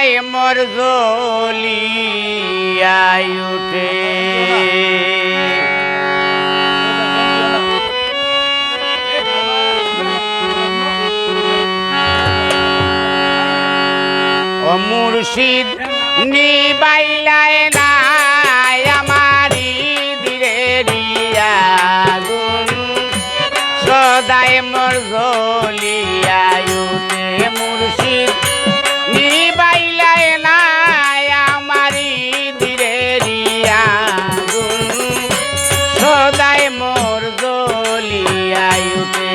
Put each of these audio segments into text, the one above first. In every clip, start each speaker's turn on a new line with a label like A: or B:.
A: সদাই মোর জ্বলিয়াই উঠে ও মুর্শিদ নিবাইলায় না আমারি ধীরে আগুন সদাই মোর জ্বলিয়াই উঠে মুর্শিদ নিবাইলায় না আমারি ধীরে আগুন সদাই মোর জ্বলিয়াই উঠে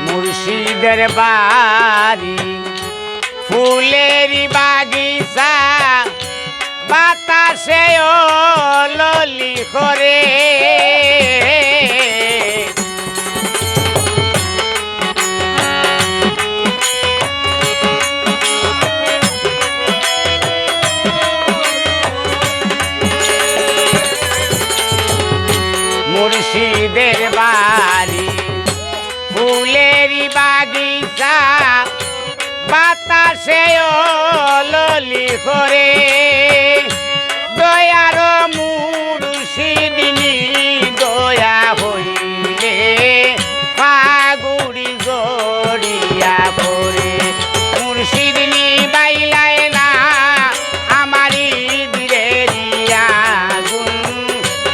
A: মুর্শিদের বাড়ি ফুলেরি বাগিচা বাতাসে ওললি করে মুর্শিদের বাড়ি ফুলেরি বাগিচা বাতাসে ওললি করে দয়ার মুর্শিদিনী দয়া হইলে ফাগুড়ি জড়িয়া পড়ে মুর্শিদিনী বাইলায় না আমারি ধীরে আগুন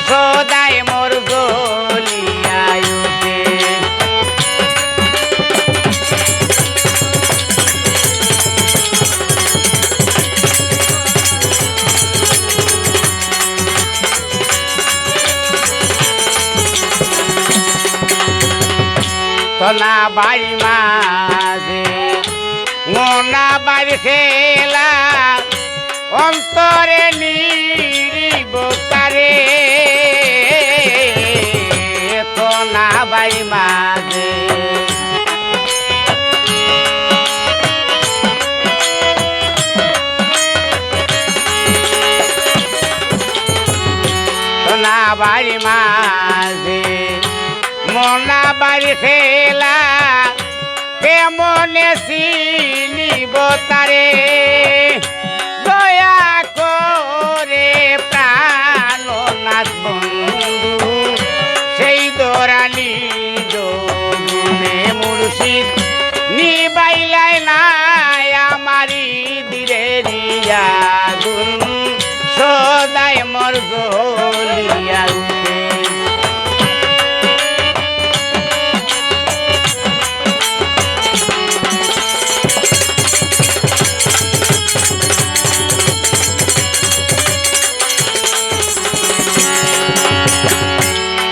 A: সদাই মোর জ্বলিয়াই উঠে না বাড়ি মাঝে মোনা বাড়ি খেলা অন্তরে নিরিবতারে তো না বাড়ি মাঝে তো না বাড়ি মাঝে মোনা বাড়ি খেলা কেমনে চিনিব তারে দয়া করে প্রাণনাথ বন্ধু সেই দোরানি যোগুনে মুর্শিদ নিবাইলাই না আমারি ধীরে আগুন সদাই মোর জ্বলিয়া উঠে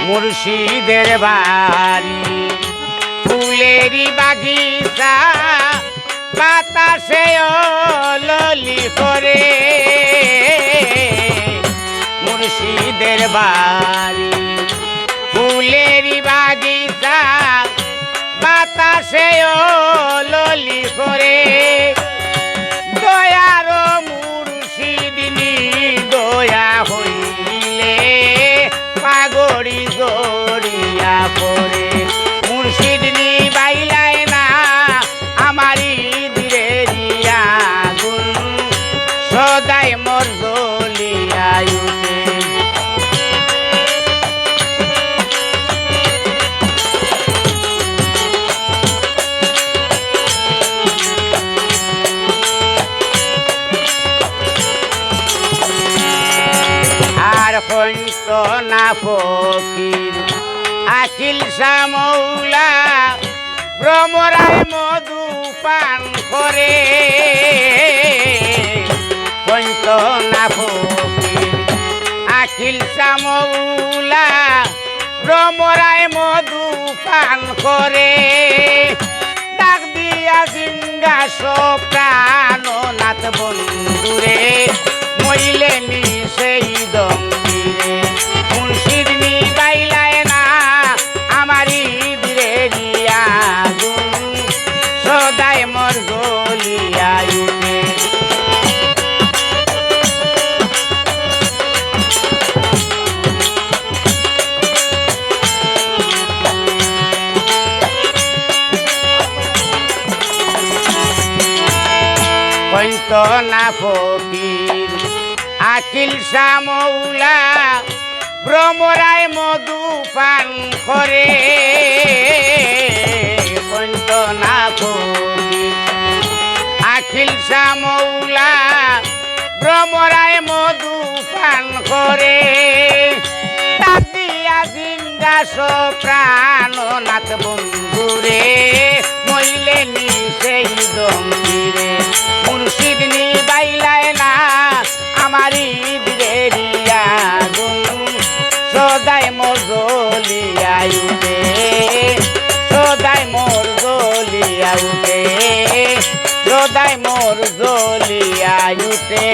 A: মুর্শিদের বাড়ি ফুলেরি বাগিচা বাতাসে ওললি করে মুর্শিদের বাড়ি ফুলেরি বাগিচা বাতাসে ওললি করে দয়ার মুর্শিদিনী দয়া হইলে পাগড়ি জড়িয়া পড়ে মুর্শিদিনী বাইলায় না আমারি ধীরে আগুন সদাই মোর জ্বলিয়াই উঠে আর পঞ্চ না ফকির আকিল সামৌলা ভ্রমরায় মধু পান করে পঞ্চ না ফকির আকিল সামৌলা ভ্রমরায় মধু পান করে ডাক দিয়া সিংহাস প্রাণনাথ বন্ধুরে মইলে নি সেই দম্বিরে মুর্শিদ নিবাইলায় না আমারি ধীরে আগুন সদাই মোর না ফকির আকিল শামৌলা ভ্রমরায় মধু পান করে পন্ত না ফকির আকিল শামৌলা ভ্রমরায় মধু পান করে তাতিয়া জিজ্ঞাস প্রাণনাথ বন্ধুরে মইলে নি সেই দম্বিরে মুর্শিদ নি বাইলায় না আমারি দিরেরিয়া গুন সদাই মোর জ্বলিয়া উঠে সদাই মোর জ্বলিয়া উঠে সদাই মোর জ্বলিয়া উঠে